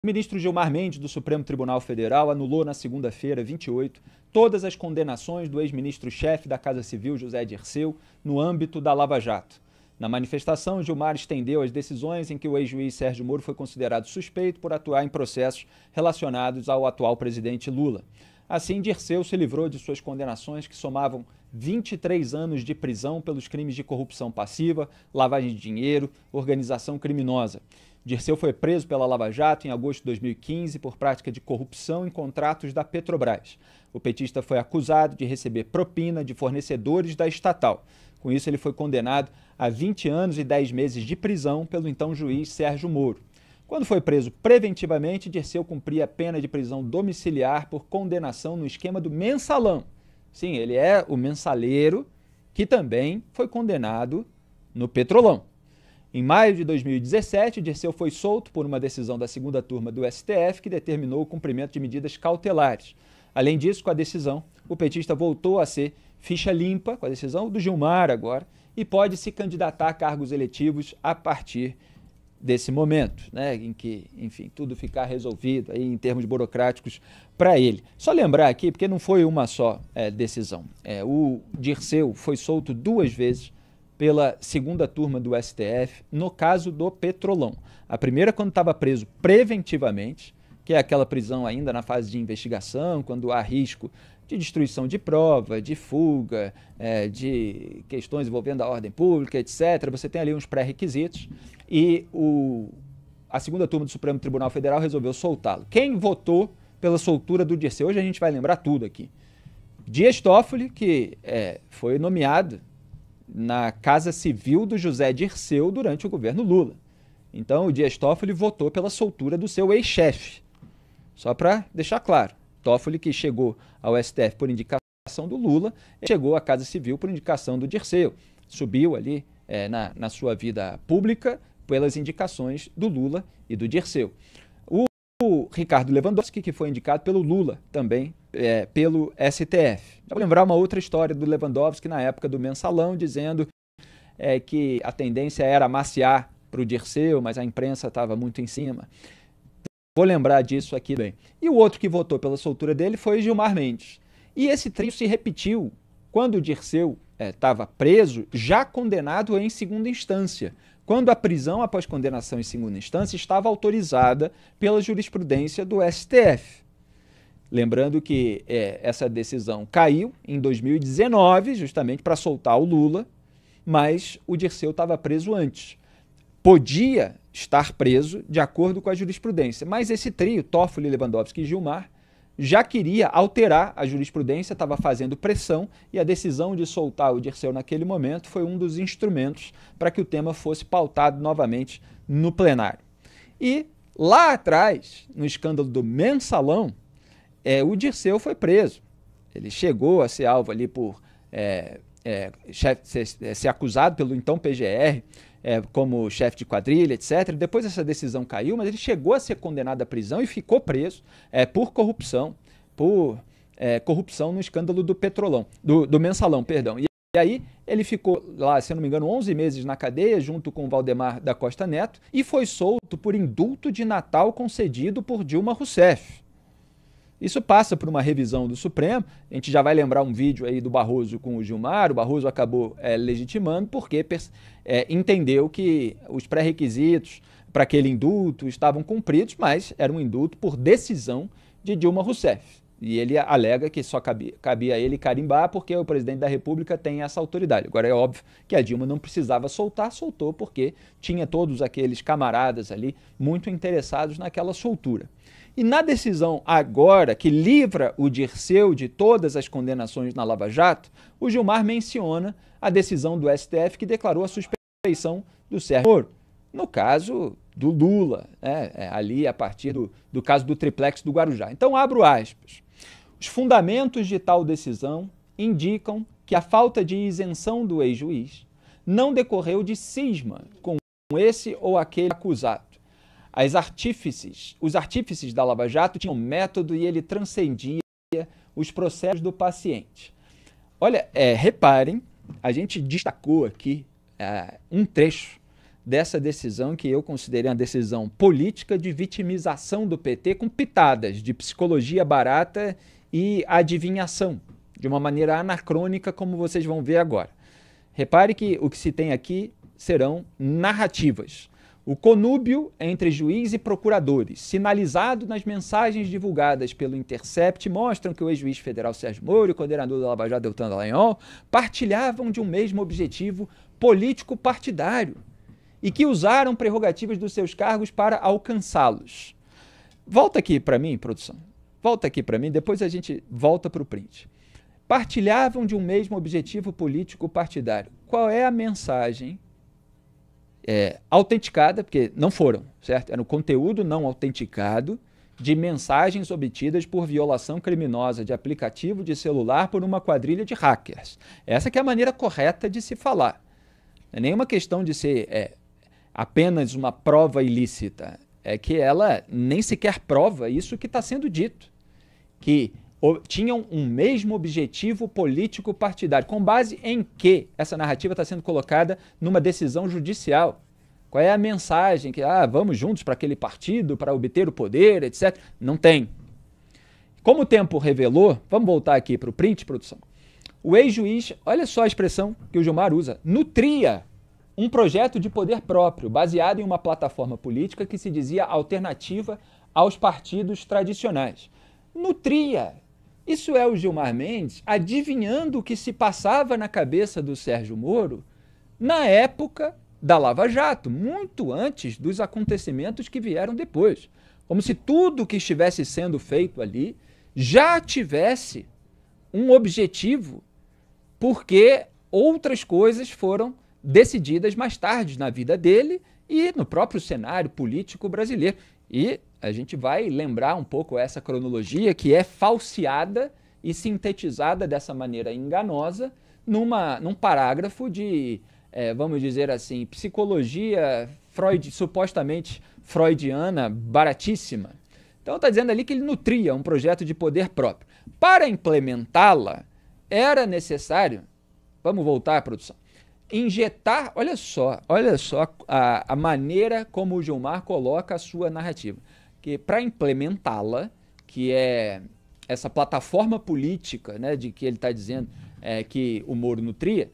O ministro Gilmar Mendes, do Supremo Tribunal Federal, anulou na segunda-feira, 28, todas as condenações do ex-ministro-chefe da Casa Civil, José Dirceu, no âmbito da Lava Jato. Na manifestação, Gilmar estendeu as decisões em que o ex-juiz Sérgio Moro foi considerado suspeito por atuar em processos relacionados ao atual presidente Lula. Assim, Dirceu se livrou de suas condenações, que somavam 23 anos de prisão pelos crimes de corrupção passiva, lavagem de dinheiro, organização criminosa. Dirceu foi preso pela Lava Jato em agosto de 2015 por prática de corrupção em contratos da Petrobras. O petista foi acusado de receber propina de fornecedores da estatal. Com isso, ele foi condenado a 20 anos e 10 meses de prisão pelo então juiz Sérgio Moro. Quando foi preso preventivamente, Dirceu cumpria a pena de prisão domiciliar por condenação no esquema do mensalão. Sim, ele é o mensaleiro que também foi condenado no Petrolão. Em maio de 2017, Dirceu foi solto por uma decisão da segunda turma do STF que determinou o cumprimento de medidas cautelares. Além disso, com a decisão, o petista voltou a ser ficha limpa, com a decisão do Gilmar agora, e pode se candidatar a cargos eletivos a partir desse momento, né, em que, enfim, tudo ficar resolvido aí em termos burocráticos para ele. Só lembrar aqui, porque não foi uma só decisão. O Dirceu foi solto 2 vezes pela segunda turma do STF, no caso do Petrolão. A primeira, quando estava preso preventivamente, que é aquela prisão ainda na fase de investigação, quando há risco de destruição de prova, de fuga, de questões envolvendo a ordem pública, etc. Você tem ali uns pré-requisitos e a segunda turma do Supremo Tribunal Federal resolveu soltá-lo. Quem votou pela soltura do Dirceu? Hoje a gente vai lembrar tudo aqui. Dias Toffoli, que foi nomeado na Casa Civil do José Dirceu durante o governo Lula. Então, o Dias Toffoli votou pela soltura do seu ex-chefe. Só para deixar claro, Toffoli, que chegou ao STF por indicação do Lula, chegou à Casa Civil por indicação do Dirceu. Subiu ali na sua vida pública pelas indicações do Lula e do Dirceu. O Ricardo Lewandowski, que foi indicado pelo Lula também, pelo STF. Eu vou lembrar uma outra história do Lewandowski na época do mensalão, dizendo que a tendência era amaciar para o Dirceu, mas a imprensa estava muito em cima. Vou lembrar disso aqui bem. E o outro que votou pela soltura dele foi Gilmar Mendes. E esse trio se repetiu quando o Dirceu estava preso, já condenado em segunda instância, quando a prisão após condenação em segunda instância estava autorizada pela jurisprudência do STF. Lembrando que essa decisão caiu em 2019, justamente para soltar o Lula, mas o Dirceu estava preso antes. Podia estar preso de acordo com a jurisprudência, mas esse trio, Toffoli, Lewandowski e Gilmar, já queria alterar a jurisprudência, estava fazendo pressão, e a decisão de soltar o Dirceu naquele momento foi um dos instrumentos para que o tema fosse pautado novamente no plenário. E lá atrás, no escândalo do mensalão, o Dirceu foi preso. Ele chegou a ser alvo ali por ser acusado pelo então PGR, como chefe de quadrilha, etc. Depois essa decisão caiu, mas ele chegou a ser condenado à prisão e ficou preso por corrupção, corrupção no escândalo do Petrolão, do mensalão, perdão. E aí ele ficou lá, se não me engano, 11 meses na cadeia, junto com o Valdemar da Costa Neto, e foi solto por indulto de Natal concedido por Dilma Rousseff. Isso passa por uma revisão do Supremo. A gente já vai lembrar um vídeo aí do Barroso com o Gilmar. O Barroso acabou legitimando porque entendeu que os pré-requisitos para aquele indulto estavam cumpridos, mas era um indulto por decisão de Dilma Rousseff. E ele alega que só cabia a ele carimbar porque o presidente da República tem essa autoridade. Agora é óbvio que a Dilma não precisava soltar, soltou porque tinha todos aqueles camaradas ali muito interessados naquela soltura. E na decisão agora, que livra o Dirceu de todas as condenações na Lava Jato, o Gilmar menciona a decisão do STF que declarou a suspeição do Sérgio Moro, no caso do Lula, ali a partir do caso do triplex do Guarujá. Então, abro aspas. Os fundamentos de tal decisão indicam que a falta de isenção do ex-juiz não decorreu de cisma com esse ou aquele acusado. Os artífices da Lava Jato tinham método e ele transcendia os processos do paciente. Olha, reparem, a gente destacou aqui um trecho dessa decisão que eu considerei uma decisão política de vitimização do PT com pitadas de psicologia barata e adivinhação, de uma maneira anacrônica, como vocês vão ver agora. Repare que o que se tem aqui serão narrativas. O conúbio entre juiz e procuradores, sinalizado nas mensagens divulgadas pelo Intercept, mostram que o ex-juiz federal Sérgio Moro e o coordenador da Lava Jato Deltan Dallagnol partilhavam de um mesmo objetivo político-partidário e que usaram prerrogativas dos seus cargos para alcançá-los. Volta aqui para mim, produção. Volta aqui para mim, depois a gente volta para o print. Partilhavam de um mesmo objetivo político-partidário. Qual é a mensagem autenticada, porque não foram, certo? Era um conteúdo não autenticado de mensagens obtidas por violação criminosa de aplicativo de celular por uma quadrilha de hackers. Essa que é a maneira correta de se falar. Não é nenhuma questão de ser apenas uma prova ilícita. É que ela nem sequer prova isso que está sendo dito. Que tinham um mesmo objetivo político partidário. Com base em que essa narrativa está sendo colocada numa decisão judicial? Qual é a mensagem? Que vamos juntos para aquele partido, para obter o poder, etc. Não tem. Como o tempo revelou, vamos voltar aqui para o print, produção. O ex-juiz, olha só a expressão que o Gilmar usa, nutria um projeto de poder próprio, baseado em uma plataforma política que se dizia alternativa aos partidos tradicionais. Nutria. Isso é o Gilmar Mendes adivinhando o que se passava na cabeça do Sérgio Moro na época da Lava Jato, muito antes dos acontecimentos que vieram depois. Como se tudo que estivesse sendo feito ali já tivesse um objetivo, porque outras coisas foram decididas mais tarde na vida dele e no próprio cenário político brasileiro. E a gente vai lembrar um pouco essa cronologia que é falseada e sintetizada dessa maneira enganosa num parágrafo de, vamos dizer assim, psicologia supostamente freudiana baratíssima. Então está dizendo ali que ele nutria um projeto de poder próprio. Para implementá-la, era necessário, vamos voltar à produção, injetar, olha só a maneira como o Gilmar coloca a sua narrativa, que para implementá-la, que é essa plataforma política, né, de que ele está dizendo que o Moro nutria,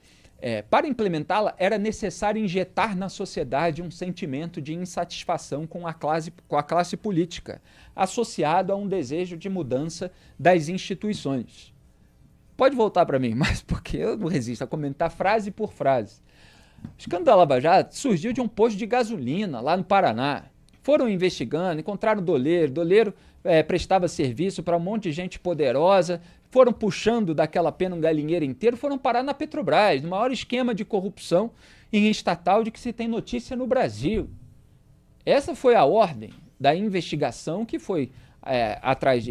para implementá-la era necessário injetar na sociedade um sentimento de insatisfação com a classe política, associado a um desejo de mudança das instituições. Pode voltar para mim, mas porque eu não resisto a comentar frase por frase. O escândalo da Lava Jato surgiu de um posto de gasolina lá no Paraná. Foram investigando, encontraram o doleiro. O doleiro prestava serviço para um monte de gente poderosa. Foram puxando daquela pena um galinheiro inteiro. Foram parar na Petrobras, no maior esquema de corrupção em estatal de que se tem notícia no Brasil. Essa foi a ordem da investigação que foi atrás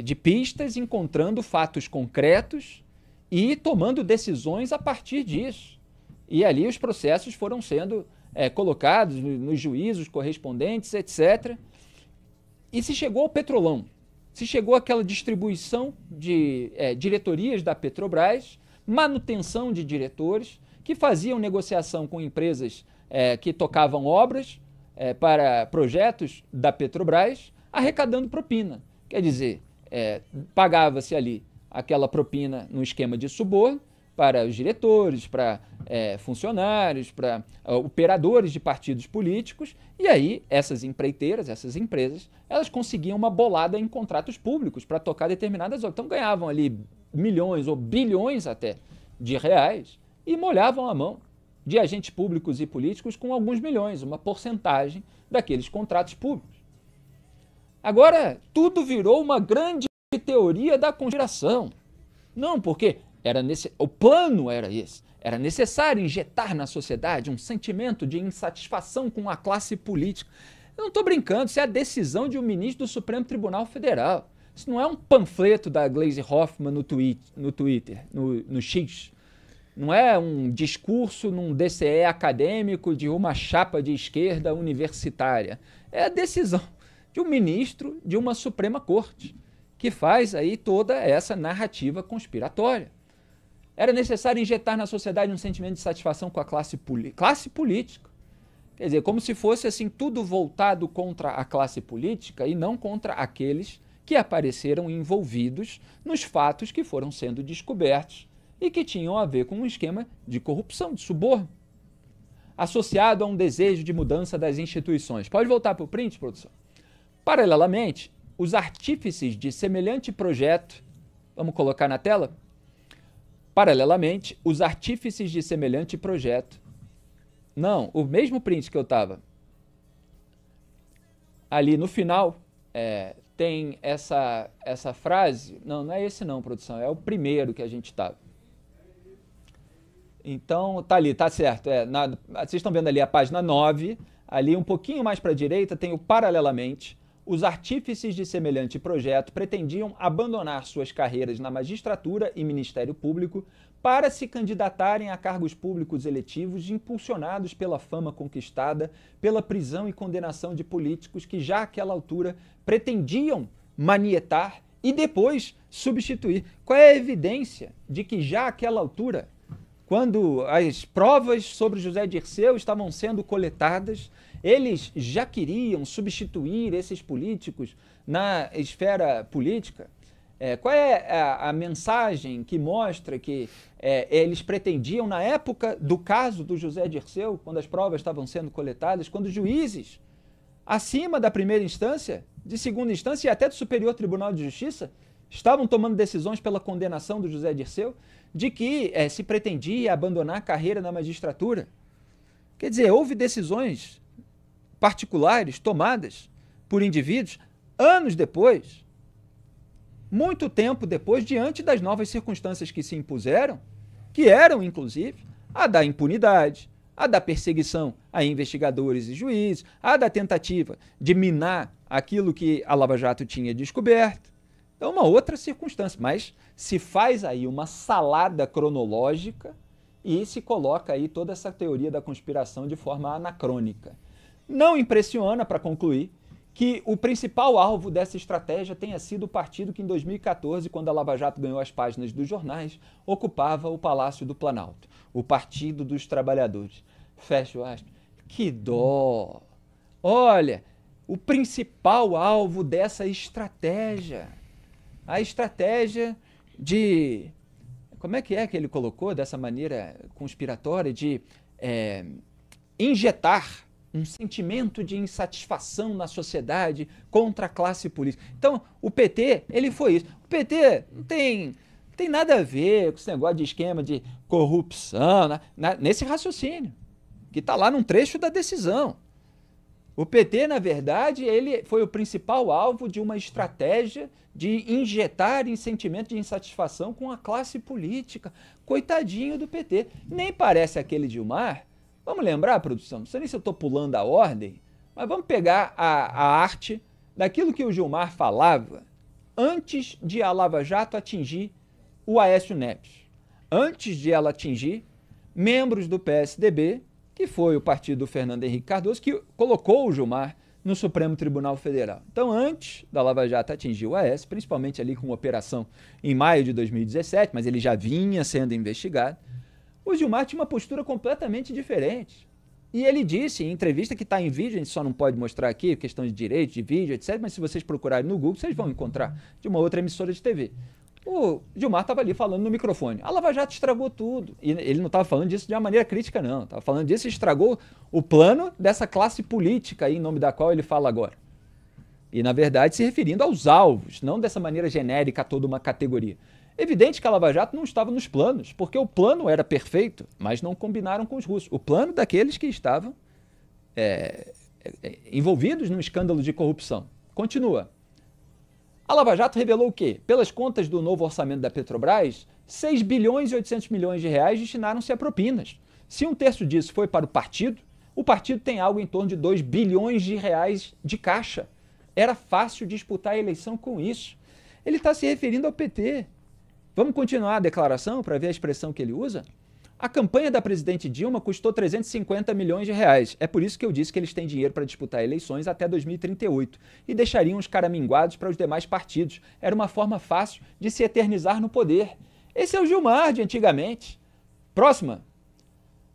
de pistas, encontrando fatos concretos e tomando decisões a partir disso. E ali os processos foram sendo colocados nos juízos correspondentes, etc. E se chegou ao Petrolão, se chegou àquela distribuição de diretorias da Petrobras, manutenção de diretores que faziam negociação com empresas que tocavam obras para projetos da Petrobras, arrecadando propina. Quer dizer, pagava-se ali aquela propina no esquema de suborno para os diretores, para funcionários, para operadores de partidos políticos, e aí essas empreiteiras, essas empresas, elas conseguiam uma bolada em contratos públicos para tocar determinadas obras. Então ganhavam ali milhões ou bilhões até de reais e molhavam a mão de agentes públicos e políticos com alguns milhões, uma porcentagem daqueles contratos públicos. Agora, tudo virou uma grande teoria da conspiração. Não, porque o plano era esse. Era necessário injetar na sociedade um sentimento de insatisfação com a classe política. Eu não estou brincando, isso é a decisão de um ministro do Supremo Tribunal Federal. Isso não é um panfleto da Gleisi Hoffmann no Twitter, no X. Não é um discurso num DCE acadêmico de uma chapa de esquerda universitária. É a decisão de um ministro de uma Suprema Corte, que faz aí toda essa narrativa conspiratória. Era necessário injetar na sociedade um sentimento de satisfação com a classe política. Quer dizer, como se fosse assim tudo voltado contra a classe política e não contra aqueles que apareceram envolvidos nos fatos que foram sendo descobertos e que tinham a ver com um esquema de corrupção, de suborno, associado a um desejo de mudança das instituições. Pode voltar para o print, produção? Paralelamente, os artífices de semelhante projeto, vamos colocar na tela? Paralelamente, os artífices de semelhante projeto, não, o mesmo print que eu estava, ali no final, tem essa frase, não é esse não, produção, é o primeiro que a gente estava. Então, tá ali, tá certo, vocês estão vendo ali a página 9, ali um pouquinho mais para a direita tem o paralelamente. Os artífices de semelhante projeto pretendiam abandonar suas carreiras na magistratura e Ministério Público para se candidatarem a cargos públicos eletivos impulsionados pela fama conquistada, pela prisão e condenação de políticos que já àquela altura pretendiam manietar e depois substituir. Qual é a evidência de que já àquela altura, quando as provas sobre José Dirceu estavam sendo coletadas, eles já queriam substituir esses políticos na esfera política? Qual é a mensagem que mostra que eles pretendiam, na época do caso do José Dirceu, quando as provas estavam sendo coletadas, quando os juízes, acima da primeira instância, de segunda instância e até do Superior Tribunal de Justiça, estavam tomando decisões pela condenação do José Dirceu, de que se pretendia abandonar a carreira na magistratura? Quer dizer, houve decisões particulares tomadas por indivíduos anos depois, muito tempo depois, diante das novas circunstâncias que se impuseram, que eram, inclusive, a da impunidade, a da perseguição a investigadores e juízes, a da tentativa de minar aquilo que a Lava Jato tinha descoberto. É uma outra circunstância, mas se faz aí uma salada cronológica e se coloca aí toda essa teoria da conspiração de forma anacrônica. Não impressiona, para concluir, que o principal alvo dessa estratégia tenha sido o partido que em 2014, quando a Lava Jato ganhou as páginas dos jornais, ocupava o Palácio do Planalto, o Partido dos Trabalhadores. Fecha aspas. Que dó! Olha, o principal alvo dessa estratégia, a estratégia de... Como é que ele colocou dessa maneira conspiratória de injetar um sentimento de insatisfação na sociedade contra a classe política. Então, o PT, ele foi isso. O PT não tem nada a ver com esse negócio de esquema de corrupção, nesse raciocínio, que está lá num trecho da decisão. O PT, na verdade, ele foi o principal alvo de uma estratégia de injetar sentimento de insatisfação com a classe política. Coitadinho do PT. Nem parece aquele Gilmar. Vamos lembrar, produção? Não sei nem se eu estou pulando a ordem, mas vamos pegar a arte daquilo que o Gilmar falava antes de a Lava Jato atingir o Aécio Neves, antes de ela atingir membros do PSDB, que foi o partido do Fernando Henrique Cardoso, que colocou o Gilmar no Supremo Tribunal Federal. Então, antes da Lava Jato atingir o Aécio, principalmente ali com uma operação em maio de 2017, mas ele já vinha sendo investigado, o Gilmar tinha uma postura completamente diferente. E ele disse em entrevista, que está em vídeo, a gente só não pode mostrar aqui, questão de direito, de vídeo, etc., mas se vocês procurarem no Google, vocês vão encontrar, de uma outra emissora de TV. O Gilmar estava ali falando no microfone. A Lava Jato estragou tudo. E ele não estava falando disso de uma maneira crítica, não. Estava falando disso e estragou o plano dessa classe política aí, em nome da qual ele fala agora. E, na verdade, se referindo aos alvos, não dessa maneira genérica a toda uma categoria. Evidente que a Lava Jato não estava nos planos, porque o plano era perfeito, mas não combinaram com os russos. O plano daqueles que estavam envolvidos num escândalo de corrupção. Continua. A Lava Jato revelou o quê? Pelas contas do novo orçamento da Petrobras, 6 bilhões e 800 milhões de reais destinaram-se a propinas. Se um terço disso foi para o partido tem algo em torno de 2 bilhões de reais de caixa. Era fácil disputar a eleição com isso. Ele está se referindo ao PT. Vamos continuar a declaração para ver a expressão que ele usa? A campanha da presidente Dilma custou 350 milhões de reais. É por isso que eu disse que eles têm dinheiro para disputar eleições até 2038 e deixariam os caraminguados para os demais partidos. Era uma forma fácil de se eternizar no poder. Esse é o Gilmar de antigamente. Próxima.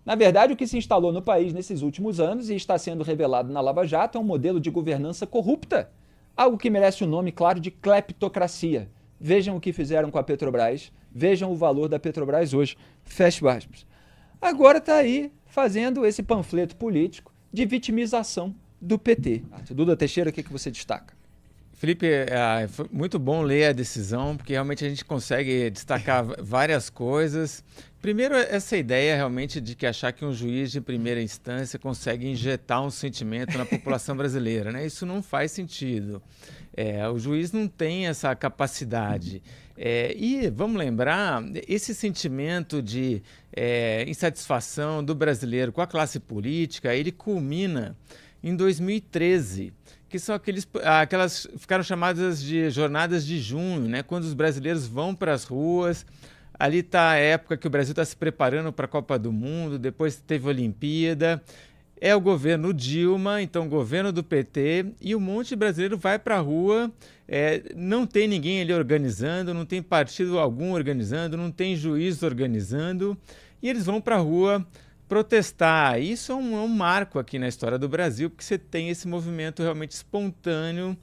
Na verdade, o que se instalou no país nesses últimos anos e está sendo revelado na Lava Jato é um modelo de governança corrupta, algo que merece o nome claro de cleptocracia. Vejam o que fizeram com a Petrobras, vejam o valor da Petrobras hoje. Fecha aspas. Agora está aí fazendo esse panfleto político de vitimização do PT. Duda Teixeira, o que você destaca? Felipe, foi muito bom ler a decisão, porque realmente a gente consegue destacar várias coisas. Primeiro, essa ideia realmente de que achar que um juiz de primeira instância consegue injetar um sentimento na população brasileira, né? Isso não faz sentido. O juiz não tem essa capacidade. E vamos lembrar, esse sentimento de insatisfação do brasileiro com a classe política, ele culmina em 2013. Que são aquelas ficaram chamadas de jornadas de junho, né? Quando os brasileiros vão para as ruas. Ali está a época que o Brasil está se preparando para a Copa do Mundo, depois teve a Olimpíada. É o governo Dilma, então o governo do PT, e um monte de brasileiro vai para a rua, não tem ninguém ali organizando, não tem partido algum organizando, não tem juiz organizando, e eles vão para a rua protestar. Isso é um marco aqui na história do Brasil, porque você tem esse movimento realmente espontâneo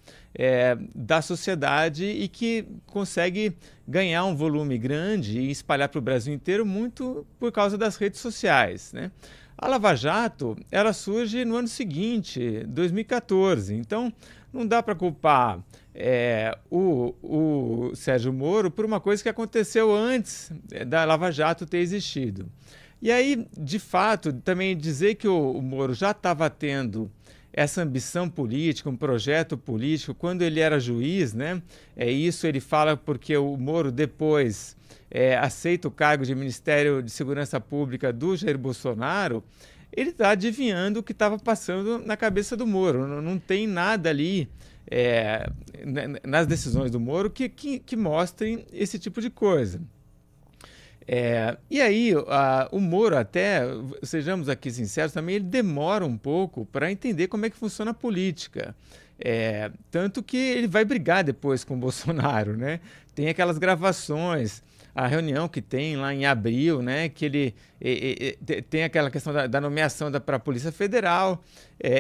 da sociedade e que consegue ganhar um volume grande e espalhar para o Brasil inteiro muito por causa das redes sociais, né? A Lava Jato, ela surge no ano seguinte, 2014, então não dá para culpar o Sérgio Moro por uma coisa que aconteceu antes da Lava Jato ter existido. E aí, de fato, também dizer que o Moro já estava tendo essa ambição política, um projeto político, quando ele era juiz, né? Isso ele fala porque o Moro depois aceita o cargo de Ministério de Segurança Pública do Jair Bolsonaro. Ele está adivinhando o que estava passando na cabeça do Moro. Não tem nada ali nas decisões do Moro que mostrem esse tipo de coisa. E aí, o Moro até, sejamos aqui sinceros, também ele demora um pouco para entender como é que funciona a política. Tanto que ele vai brigar depois com o Bolsonaro, né? Tem aquelas gravações, a reunião que tem lá em abril, né? Que ele tem aquela questão da nomeação para a Polícia Federal.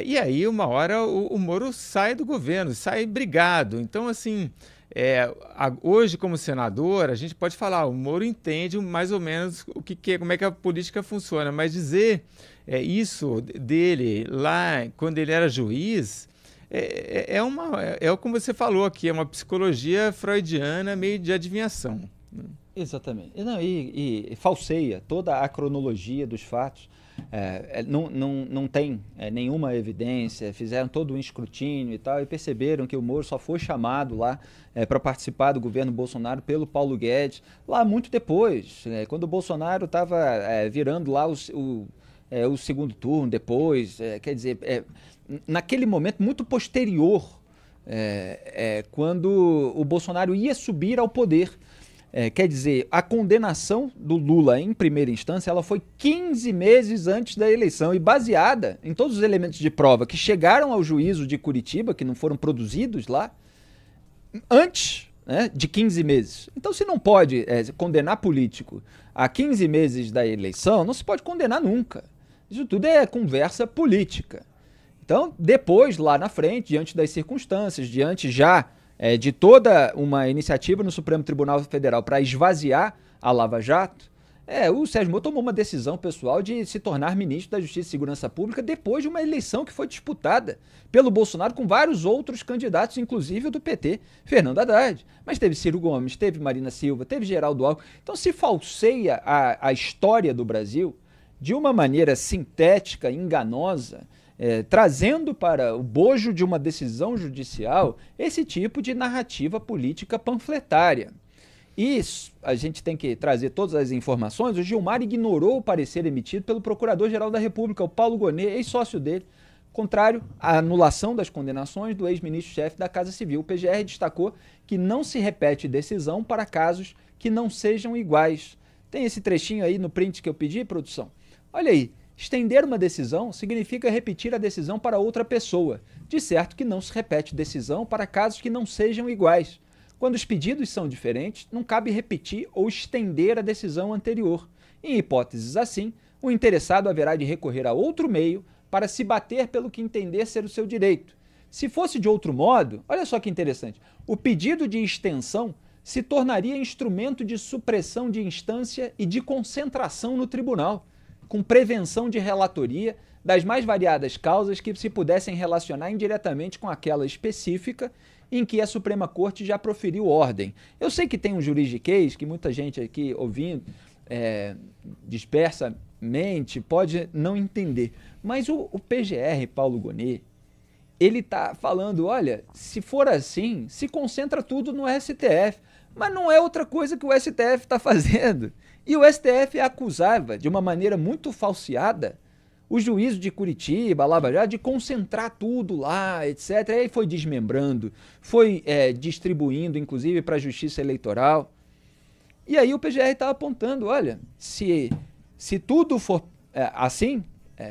E aí, uma hora, o Moro sai do governo, sai brigado. Então, assim... hoje, como senador, a gente pode falar, o Moro entende mais ou menos como é que a política funciona, mas dizer isso dele lá, quando ele era juiz, como você falou aqui, é uma psicologia freudiana meio de adivinhação. Exatamente. E falseia toda a cronologia dos fatos. Não tem nenhuma evidência, fizeram todo um escrutínio e tal, e perceberam que o Moro só foi chamado lá para participar do governo Bolsonaro pelo Paulo Guedes, lá muito depois, quando o Bolsonaro estava virando lá o segundo turno depois, quer dizer, naquele momento muito posterior, quando o Bolsonaro ia subir ao poder. Quer dizer, a condenação do Lula em primeira instância, ela foi 15 meses antes da eleição e baseada em todos os elementos de prova que chegaram ao juízo de Curitiba, que não foram produzidos lá, antes, né, de 15 meses. Então, se não pode condenar político a 15 meses da eleição, não se pode condenar nunca. Isso tudo é conversa política. Então, depois, lá na frente, diante das circunstâncias, diante já de toda uma iniciativa no Supremo Tribunal Federal para esvaziar a Lava Jato, o Sérgio Moro tomou uma decisão pessoal de se tornar ministro da Justiça e Segurança Pública depois de uma eleição que foi disputada pelo Bolsonaro com vários outros candidatos, inclusive o do PT, Fernando Haddad. Mas teve Ciro Gomes, teve Marina Silva, teve Geraldo Alckmin. Então se falseia a história do Brasil de uma maneira sintética, enganosa, trazendo para o bojo de uma decisão judicial esse tipo de narrativa política panfletária. E a gente tem que trazer todas as informações. O Gilmar ignorou o parecer emitido pelo Procurador-Geral da República, o Paulo Gonet, ex-sócio dele, contrário à anulação das condenações do ex-ministro-chefe da Casa Civil. O PGR destacou que não se repete decisão para casos que não sejam iguais. Tem esse trechinho aí no print que eu pedi, produção? Olha aí. Estender uma decisão significa repetir a decisão para outra pessoa. De certo que não se repete decisão para casos que não sejam iguais. Quando os pedidos são diferentes, não cabe repetir ou estender a decisão anterior. Em hipóteses assim, o interessado haverá de recorrer a outro meio para se bater pelo que entender ser o seu direito. Se fosse de outro modo, olha só que interessante, o pedido de extensão se tornaria instrumento de supressão de instância e de concentração no tribunal, com prevenção de relatoria das mais variadas causas que se pudessem relacionar indiretamente com aquela específica em que a Suprema Corte já proferiu ordem. Eu sei que tem um juridiquês que muita gente aqui ouvindo dispersamente pode não entender, mas o PGR, Paulo Gonet, ele está falando, olha, se for assim, se concentra tudo no STF. Mas não é outra coisa que o STF está fazendo. E o STF acusava, de uma maneira muito falseada, o juízo de Curitiba, Lava Jato, de concentrar tudo lá, etc. E aí foi desmembrando, foi distribuindo, inclusive, para a Justiça Eleitoral. E aí o PGR estava apontando, olha, se tudo for assim,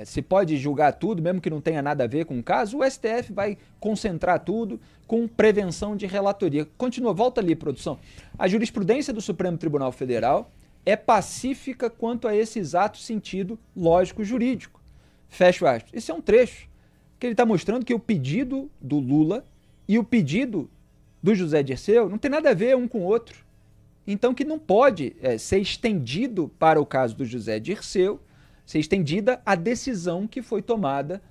se pode julgar tudo, mesmo que não tenha nada a ver com o caso, o STF vai concentrar tudo com prevenção de relatoria. Continua, volta ali, produção. A jurisprudência do Supremo Tribunal Federal é pacífica quanto a esse exato sentido lógico-jurídico. Fecha aspas. Esse é um trecho que ele está mostrando que o pedido do Lula e o pedido do José Dirceu não tem nada a ver um com o outro. Então que não pode ser estendido para o caso do José Dirceu, ser estendida a decisão que foi tomada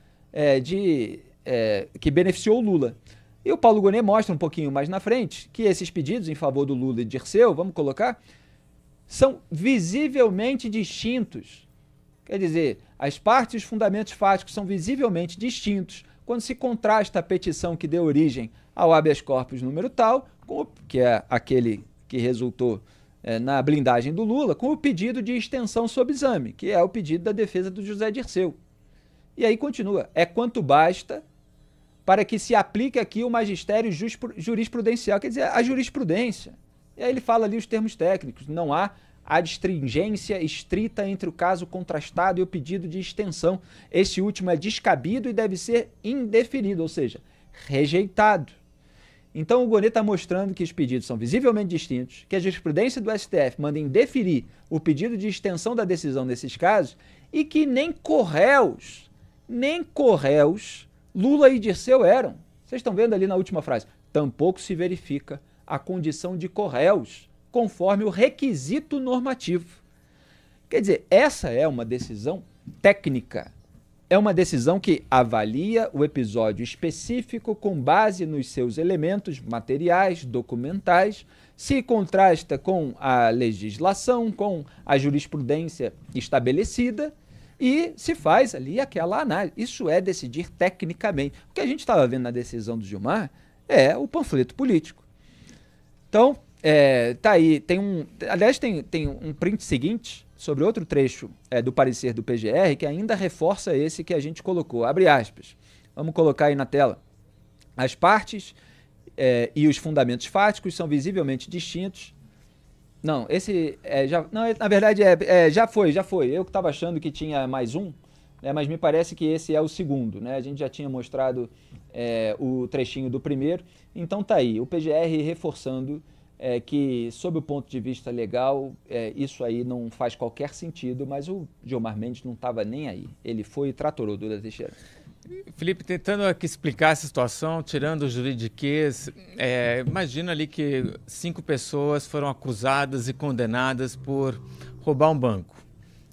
que beneficiou o Lula. E o Paulo Gonet mostra um pouquinho mais na frente que esses pedidos em favor do Lula e Dirceu, vamos colocar, são visivelmente distintos. Quer dizer, as partes e os fundamentos fáticos são visivelmente distintos quando se contrasta a petição que deu origem ao habeas corpus número tal, que é aquele que resultou na blindagem do Lula, com o pedido de extensão sob exame, que é o pedido da defesa do José Dirceu. E aí continua, é quanto basta para que se aplique aqui o magistério jurisprudencial, quer dizer, a jurisprudência. E aí ele fala ali os termos técnicos, não há adstringência estrita entre o caso contrastado e o pedido de extensão. Esse último é descabido e deve ser indeferido, ou seja, rejeitado. Então o Gonet está mostrando que os pedidos são visivelmente distintos, que a jurisprudência do STF manda indeferir o pedido de extensão da decisão nesses casos e que nem corréus, Lula e Dirceu eram. Vocês estão vendo ali na última frase. Tampouco se verifica a condição de corréus, conforme o requisito normativo. Quer dizer, essa é uma decisão técnica. É uma decisão que avalia o episódio específico com base nos seus elementos materiais, documentais, se contrasta com a legislação, com a jurisprudência estabelecida e se faz ali aquela análise. Isso é decidir tecnicamente. O que a gente estava vendo na decisão do Gilmar é o panfleto político. Então, tá aí, tem um print seguinte sobre outro trecho do parecer do PGR que ainda reforça esse que a gente colocou, abre aspas. Vamos colocar aí na tela. As partes e os fundamentos fáticos são visivelmente distintos. Não, esse na verdade já foi. Eu que estava achando que tinha mais um, mas me parece que esse é o segundo, né? A gente já tinha mostrado o trechinho do primeiro, então tá aí, o PGR reforçando que, sob o ponto de vista legal, isso aí não faz qualquer sentido, mas o Gilmar Mendes não estava nem aí. Ele foi e tratorou Duda Teixeira. Felipe, tentando aqui explicar essa situação, tirando o juridiquês, imagina ali que 5 pessoas foram acusadas e condenadas por roubar um banco.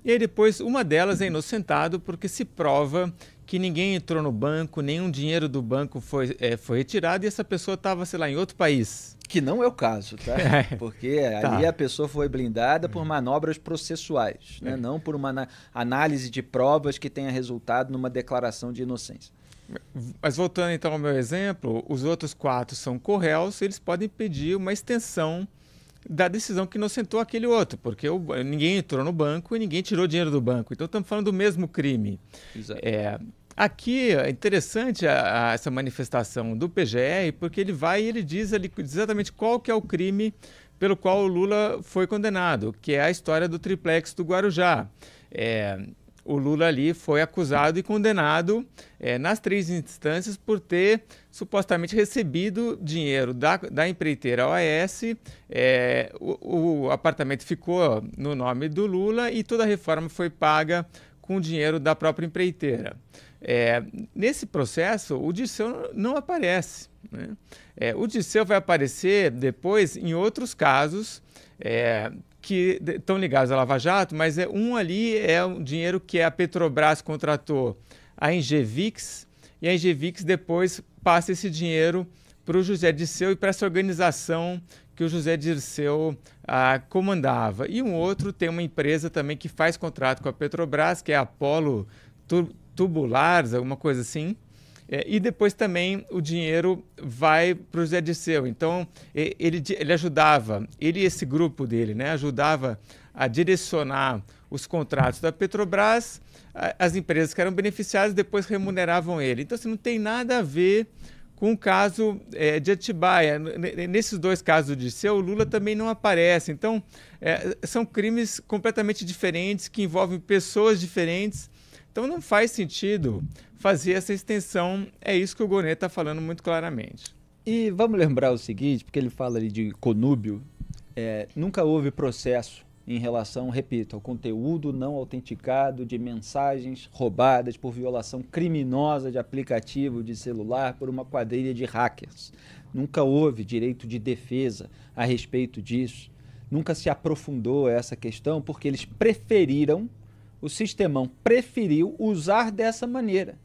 E aí depois uma delas é inocentado porque se prova que ninguém entrou no banco, nenhum dinheiro do banco foi retirado e essa pessoa estava, sei lá, em outro país. Que não é o caso, tá? Porque ali a pessoa foi blindada por manobras processuais, né? Não por uma análise de provas que tenha resultado numa declaração de inocência. Mas voltando então ao meu exemplo, os outros 4 são corréus, eles podem pedir uma extensão da decisão que inocentou aquele outro, porque ninguém entrou no banco e ninguém tirou dinheiro do banco. Então estamos falando do mesmo crime. Exato. Aqui é interessante essa manifestação do PGR, porque ele diz ali exatamente qual que é o crime pelo qual o Lula foi condenado, que é a história do triplex do Guarujá. o Lula ali foi acusado e condenado nas 3 instâncias por ter supostamente recebido dinheiro da empreiteira OAS. O apartamento ficou no nome do Lula e toda a reforma foi paga com dinheiro da própria empreiteira. Nesse processo, o Dirceu não aparece, né? O Dirceu vai aparecer depois em outros casos que estão ligados à Lava Jato, mas um ali é um dinheiro que a Petrobras contratou a Engevix, e a Engevix depois passa esse dinheiro para o José Dirceu e para essa organização que o José Dirceu comandava. E um outro tem uma empresa também que faz contrato com a Petrobras, que é a Apollo Tubulares, alguma coisa assim. E depois também o dinheiro vai para o José Dirceu. Então, ele ajudava, ele e esse grupo dele, né, ajudava a direcionar os contratos da Petrobras, as empresas que eram beneficiadas depois remuneravam ele. Então, assim, não tem nada a ver com o caso de Atibaia. Nesses 2 casos do Dirceu, o Lula também não aparece. Então, são crimes completamente diferentes, que envolvem pessoas diferentes. Então, não faz sentido fazer essa extensão. É isso que o Gonê está falando muito claramente. E vamos lembrar o seguinte, porque ele fala ali de conúbio, nunca houve processo em relação, repito, ao conteúdo não autenticado de mensagens roubadas por violação criminosa de aplicativo de celular por uma quadrilha de hackers. Nunca houve direito de defesa a respeito disso. Nunca se aprofundou essa questão porque eles preferiram, o sistemão preferiu usar dessa maneira.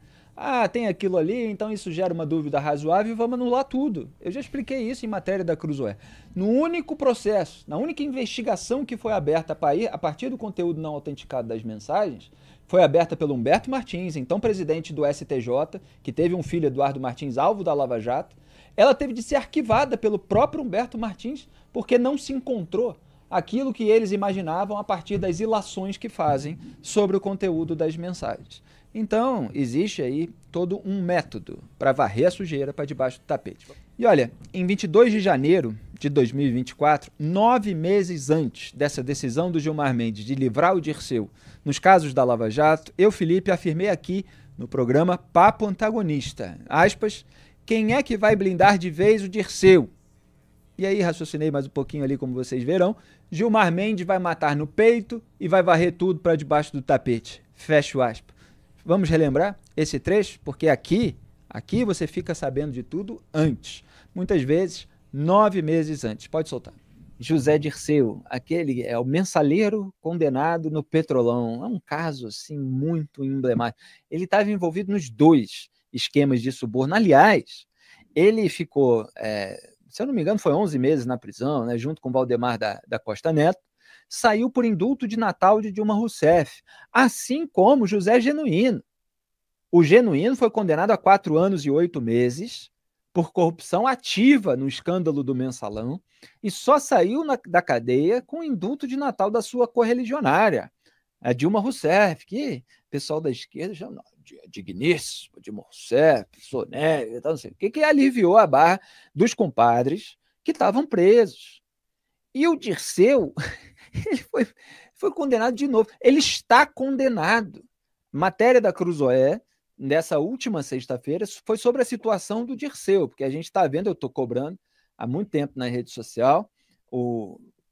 Tem aquilo ali, então isso gera uma dúvida razoável e vamos anular tudo. Eu já expliquei isso em matéria da Cruzoé. No único processo, na única investigação que foi aberta a partir do conteúdo não autenticado das mensagens, foi aberta pelo Humberto Martins, então presidente do STJ, que teve um filho, Eduardo Martins, alvo da Lava Jato. Ela teve de ser arquivada pelo próprio Humberto Martins, porque não se encontrou aquilo que eles imaginavam a partir das ilações que fazem sobre o conteúdo das mensagens. Então, existe aí todo um método para varrer a sujeira para debaixo do tapete. E olha, em 22 de janeiro de 2024, 9 meses antes dessa decisão do Gilmar Mendes de livrar o Dirceu nos casos da Lava Jato, eu, Felipe, afirmei aqui no programa Papo Antagonista, aspas, quem é que vai blindar de vez o Dirceu? E aí raciocinei mais um pouquinho ali, como vocês verão, Gilmar Mendes vai matar no peito e vai varrer tudo para debaixo do tapete. Fecho aspas. Vamos relembrar esse trecho? Porque aqui você fica sabendo de tudo antes. Muitas vezes, 9 meses antes. Pode soltar. José Dirceu, aquele é o mensaleiro condenado no Petrolão. É um caso assim muito emblemático. Ele estava envolvido nos 2 esquemas de suborno. Aliás, ele ficou, se eu não me engano, foi 11 meses na prisão, né, junto com Valdemar da Costa Neto. Saiu por indulto de Natal de Dilma Rousseff, assim como José Genuíno. O Genuíno foi condenado a 4 anos e 8 meses por corrupção ativa no escândalo do Mensalão e só saiu da cadeia com indulto de Natal da sua correligionária, a Dilma Rousseff, que o pessoal da esquerda chama digníssima, Dilma Rousseff, soneca, não sei o que aliviou a barra dos compadres que estavam presos. E o Dirceu... ele foi condenado de novo. Ele está condenado. Matéria da Cruzoé, nessa última sexta-feira, foi sobre a situação do Dirceu, porque a gente está vendo, eu estou cobrando há muito tempo na rede social,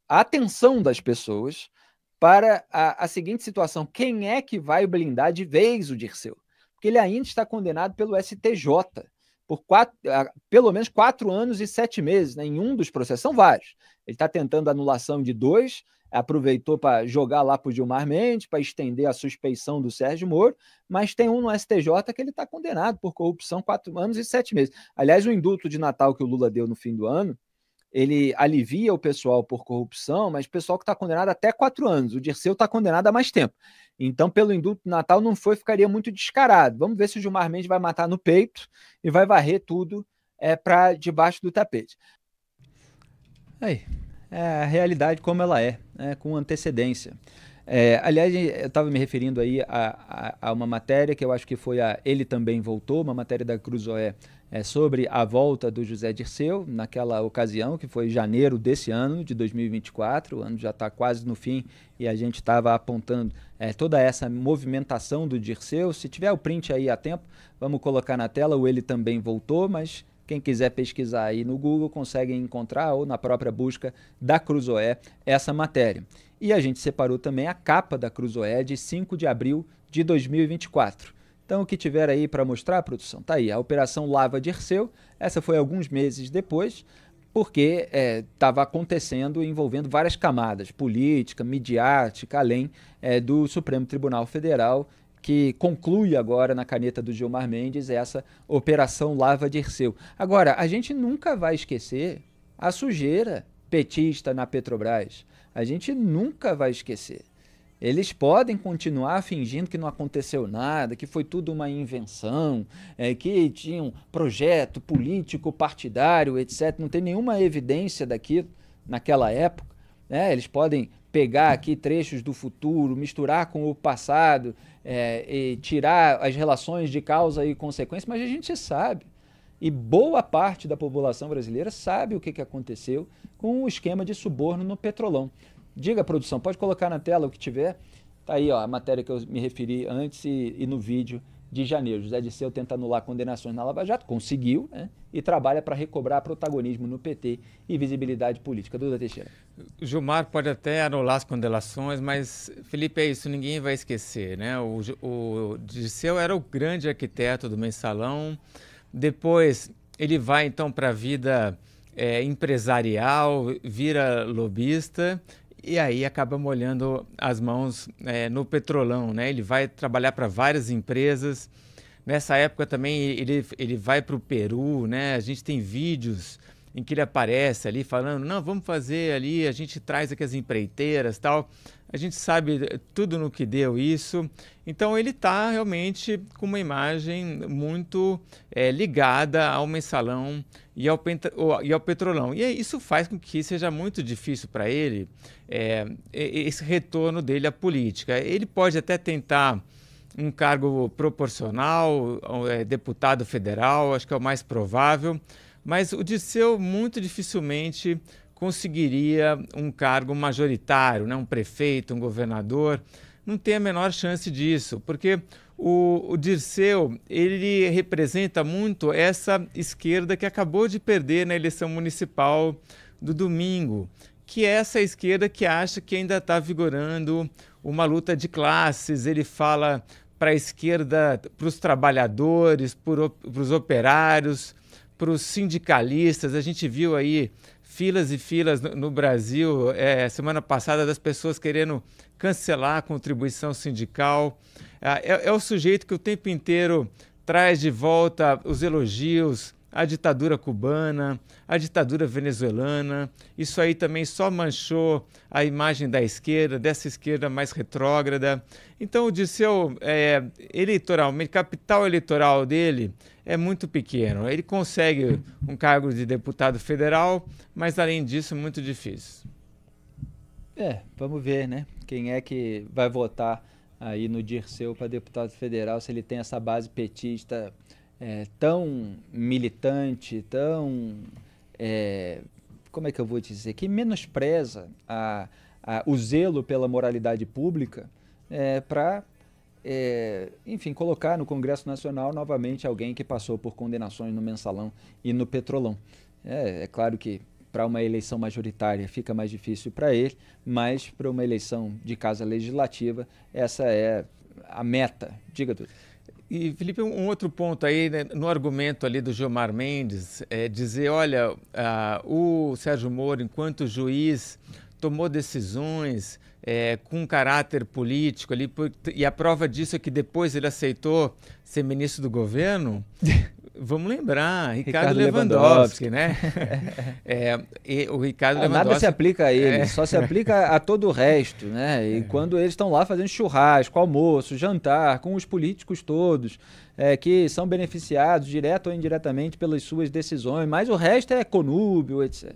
a atenção das pessoas para a seguinte situação: quem é que vai blindar de vez o Dirceu? Porque ele ainda está condenado pelo STJ por pelo menos 4 anos e 7 meses, né, em um dos processos. São vários. Ele está tentando anulação de 2, aproveitou para jogar lá para o Gilmar Mendes, para estender a suspeição do Sérgio Moro, mas tem um no STJ que ele está condenado por corrupção 4 anos e 7 meses. Aliás, o indulto de Natal que o Lula deu no fim do ano, ele alivia o pessoal por corrupção, mas o pessoal que está condenado até 4 anos. O Dirceu está condenado há mais tempo. Então, pelo indulto de Natal, não ficaria muito descarado. Vamos ver se o Gilmar Mendes vai matar no peito e vai varrer tudo para debaixo do tapete. Aí, é a realidade como ela é, né, com antecedência. Aliás, eu estava me referindo aí a uma matéria que eu acho que foi Ele Também Voltou, uma matéria da Cruzoé sobre a volta do José Dirceu, naquela ocasião, que foi janeiro desse ano, de 2024, o ano já está quase no fim e a gente estava apontando toda essa movimentação do Dirceu. Se tiver o print aí a tempo, vamos colocar na tela, o Ele Também Voltou, mas quem quiser pesquisar aí no Google consegue encontrar, ou na própria busca da Cruzoé, essa matéria. E a gente separou também a capa da Cruzoé de 5 de abril de 2024. Então, o que tiver aí para mostrar, produção, tá aí, a Operação Lava Dirceu. Essa foi alguns meses depois, porque estava acontecendo envolvendo várias camadas, política, midiática, além do Supremo Tribunal Federal, que conclui agora na caneta do Gilmar Mendes essa Operação Lava Dirceu. Agora, a gente nunca vai esquecer a sujeira petista na Petrobras. A gente nunca vai esquecer. Eles podem continuar fingindo que não aconteceu nada, que foi tudo uma invenção, que tinha um projeto político, partidário, etc. Não tem nenhuma evidência daquilo naquela época. Eles podem pegar aqui trechos do futuro, misturar com o passado, e tirar as relações de causa e consequência, mas a gente sabe. E boa parte da população brasileira sabe o que aconteceu com o esquema de suborno no Petrolão. Diga, produção, pode colocar na tela o que tiver. Está aí, ó, a matéria que eu me referi antes e no vídeo de janeiro. José Dirceu tenta anular condenações na Lava Jato, conseguiu, e trabalha para recobrar protagonismo no PT e visibilidade política. Duda Teixeira. Gilmar pode até anular as condenações, mas, Felipe, é isso, ninguém vai esquecer, né? O Dirceu era o grande arquiteto do Mensalão. Depois ele vai, então, para a vida empresarial, vira lobista. E aí acaba molhando as mãos no Petrolão, né? Ele vai trabalhar para várias empresas. Nessa época também ele vai para o Peru, né? A gente tem vídeos em que ele aparece ali falando, não, vamos fazer ali, a gente traz aqui as empreiteiras e tal. A gente sabe tudo no que deu isso. Então ele está realmente com uma imagem muito ligada ao Mensalão e ao Petrolão. E isso faz com que seja muito difícil para ele esse retorno dele à política. Ele pode até tentar um cargo proporcional, deputado federal, acho que é o mais provável, mas o Dirceu muito dificilmente conseguiria um cargo majoritário, né? Um prefeito, um governador. Não tem a menor chance disso, porque o Dirceu, ele representa muito essa esquerda que acabou de perder na eleição municipal do domingo, que é essa esquerda que acha que ainda está vigorando uma luta de classes. Ele fala para a esquerda, para os trabalhadores, para os operários, para os sindicalistas. A gente viu aí filas e filas no Brasil, semana passada, das pessoas querendo cancelar a contribuição sindical. É o sujeito que o tempo inteiro traz de volta os elogios à ditadura cubana, à ditadura venezuelana. Isso aí também só manchou a imagem da esquerda, dessa esquerda mais retrógrada. Então o Dirceu, eleitoralmente, capital eleitoral dele é muito pequeno. Ele consegue um cargo de deputado federal, mas além disso, muito difícil. Vamos ver, né? Quem é que vai votar aí no Dirceu para deputado federal, se ele tem essa base petista tão militante, tão, como é que eu vou dizer, que menospreza o zelo pela moralidade pública para, enfim, colocar no Congresso Nacional novamente alguém que passou por condenações no Mensalão e no Petrolão. É claro que para uma eleição majoritária fica mais difícil para ele, mas para uma eleição de casa legislativa, essa é a meta. Diga, tudo. E, Felipe, um outro ponto aí, né, no argumento ali do Gilmar Mendes, dizer, olha, o Sérgio Moro, enquanto juiz, tomou decisões com caráter político ali, e a prova disso é que depois ele aceitou ser ministro do governo. Vamos lembrar, Ricardo Lewandowski, né? O Ricardo Lewandowski... Nada se aplica a ele, só se aplica a todo o resto, né? E quando eles estão lá fazendo churrasco, almoço, jantar, com os políticos todos, que são beneficiados, direto ou indiretamente, pelas suas decisões, mas o resto é conúbio, etc.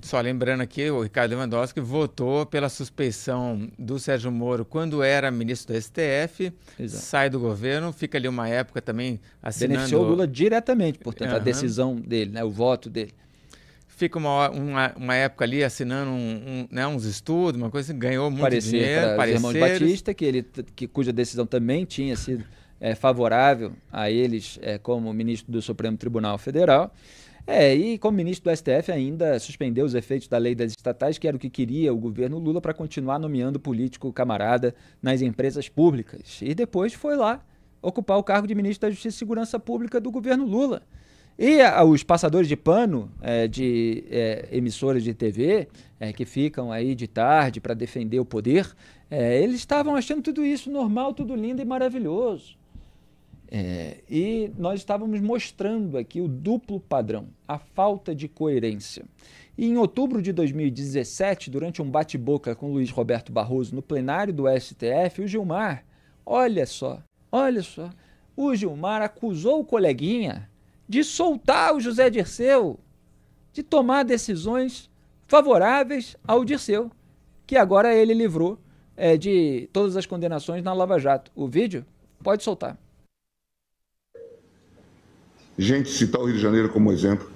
Só lembrando aqui, o Ricardo Lewandowski votou pela suspeição do Sérgio Moro quando era ministro do STF, Exato. Sai do governo, fica ali uma época também assinando... Beneficiou o Lula diretamente, portanto, a decisão dele, né, o voto dele. Fica uma época ali assinando uns estudos, uma coisa que ganhou muito dinheiro. Para os irmãos Batista, cuja decisão também tinha sido favorável a eles como ministro do Supremo Tribunal Federal. E como ministro do STF ainda suspendeu os efeitos da lei das estatais, que era o que queria o governo Lula para continuar nomeando político camarada nas empresas públicas. E depois foi lá ocupar o cargo de ministro da Justiça e Segurança Pública do governo Lula. E os passadores de pano de emissoras de TV, que ficam aí de tarde para defender o poder, eles estavam achando tudo isso normal, tudo lindo e maravilhoso. E nós estávamos mostrando aqui o duplo padrão, a falta de coerência. E em outubro de 2017, durante um bate-boca com Luiz Roberto Barroso no plenário do STF, o Gilmar, olha só, o Gilmar acusou o coleguinha de soltar o José Dirceu, de tomar decisões favoráveis ao Dirceu, que agora ele livrou de todas as condenações na Lava Jato. O vídeo pode soltar. Gente, citar o Rio de Janeiro como exemplo.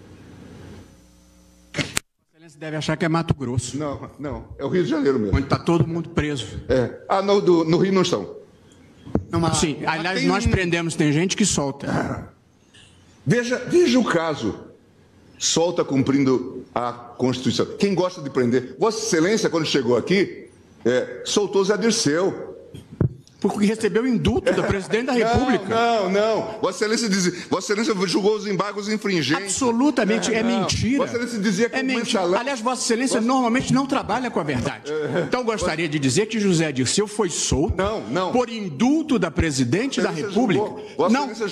Você deve achar que é Mato Grosso. Não, é o Rio de Janeiro mesmo. Onde está todo mundo preso. No Rio não estão. Não, mas, sim, aliás, nós prendemos, tem gente que solta. Veja o caso. Solta cumprindo a Constituição. Quem gosta de prender? Vossa Excelência, quando chegou aqui, soltou Zé Dirceu. Porque recebeu indulto do presidente da República. Não. Vossa Excelência julgou os embargos infringentes. Absolutamente, é mentira. Vossa Excelência dizia que é mentira. Aliás, Vossa Excelência normalmente não trabalha com a verdade. Então, gostaria de dizer que José Dirceu foi solto por indulto da presidente da República.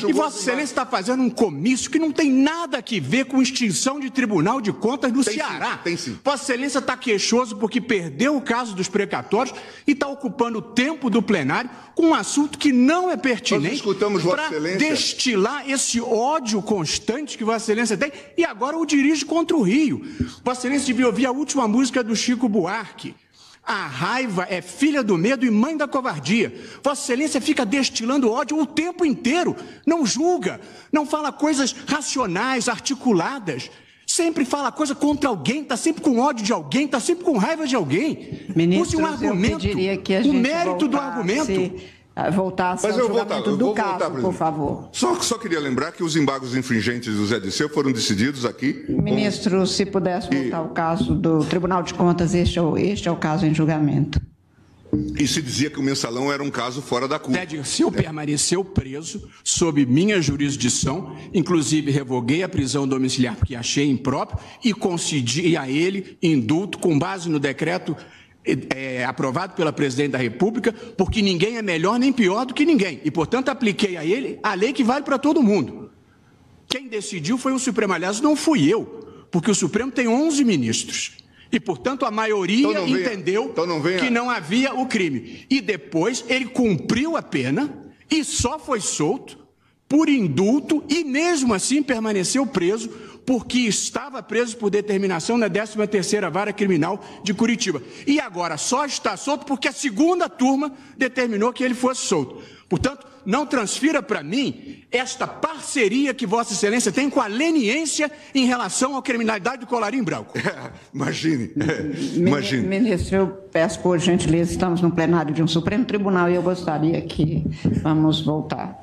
E Vossa Excelência está fazendo um comício que não tem nada a ver com extinção de Tribunal de Contas no Ceará. Tem sim. Vossa Excelência está queixoso porque perdeu o caso dos precatórios e está ocupando o tempo do plenário com um assunto que não é pertinente para destilar esse ódio constante que Vossa Excelência tem e agora o dirige contra o Rio. Vossa Excelência devia ouvir a última música do Chico Buarque. A raiva é filha do medo e mãe da covardia. Vossa Excelência fica destilando ódio o tempo inteiro. Não julga, não fala coisas racionais, articuladas. Sempre fala coisa contra alguém, está sempre com ódio de alguém, está sempre com raiva de alguém. Ministros, use um argumento, eu pediria que a gente o mérito do argumento. Voltasse ao julgamento do caso, por favor. Só queria lembrar que os embargos infringentes do Zé Dirceu foram decididos aqui. Ministro, se pudesse voltar ao caso do Tribunal de Contas, este é o caso em julgamento. E se dizia que o mensalão era um caso fora da curva. Zé Dirceu permaneceu preso sob minha jurisdição, inclusive revoguei a prisão domiciliar porque achei impróprio e concedi a ele indulto com base no decreto aprovado pela Presidente da República, porque ninguém é melhor nem pior do que ninguém. E, portanto, apliquei a ele a lei que vale para todo mundo. Quem decidiu foi o Supremo. Aliás, não fui eu, porque o Supremo tem 11 ministros. E, portanto, a maioria entendeu que não havia o crime. E depois ele cumpriu a pena e só foi solto por indulto e, mesmo assim, permaneceu preso porque estava preso por determinação na 13ª Vara Criminal de Curitiba. E agora só está solto porque a segunda turma determinou que ele fosse solto. Portanto, não transfira para mim esta parceria que Vossa Excelência tem com a leniência em relação à criminalidade do colarinho branco. Imagine. Ministro, eu peço por gentileza, estamos no plenário de um Supremo Tribunal e eu gostaria que vamos voltar.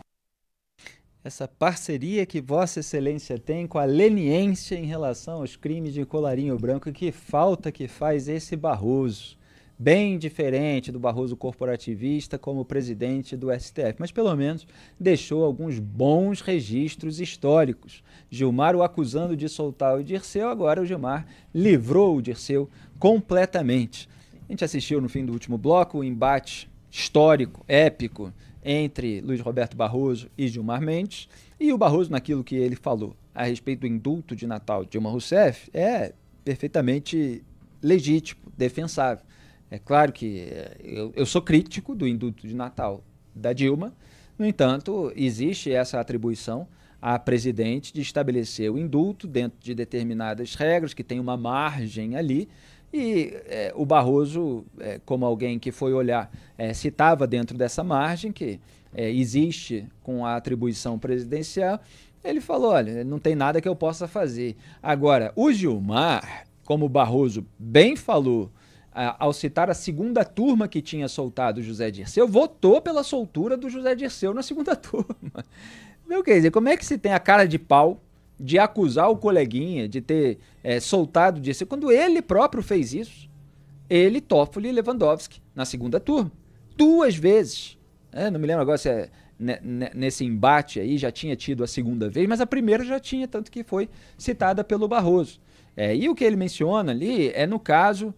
Essa parceria que Vossa Excelência tem com a leniência em relação aos crimes de colarinho branco, que falta que faz esse Barroso. Bem diferente do Barroso corporativista como presidente do STF, mas pelo menos deixou alguns bons registros históricos. Gilmar o acusando de soltar o Dirceu, agora o Gilmar livrou o Dirceu completamente. A gente assistiu no fim do último bloco o embate histórico, épico, entre Luiz Roberto Barroso e Gilmar Mendes, e o Barroso, naquilo que ele falou a respeito do indulto de Natal de Dilma Rousseff, é perfeitamente legítimo, defensável. É claro que eu sou crítico do indulto de Natal da Dilma, no entanto, existe essa atribuição à presidente de estabelecer o indulto dentro de determinadas regras, que tem uma margem ali, e o Barroso, como alguém que foi olhar, se estava dentro dessa margem, que existe com a atribuição presidencial, ele falou, olha, não tem nada que eu possa fazer. Agora, o Gilmar, como o Barroso bem falou, ao citar a segunda turma que tinha soltado o José Dirceu, votou pela soltura do José Dirceu na segunda turma. Meu, quer dizer, como é que se tem a cara de pau de acusar o coleguinha de ter soltado o Dirceu, quando ele próprio fez isso? Ele, Toffoli e Lewandowski, na segunda turma. 2 vezes. Não me lembro agora se nesse embate aí já tinha tido a segunda vez, mas a primeira já tinha, tanto que foi citada pelo Barroso. E o que ele menciona ali é no caso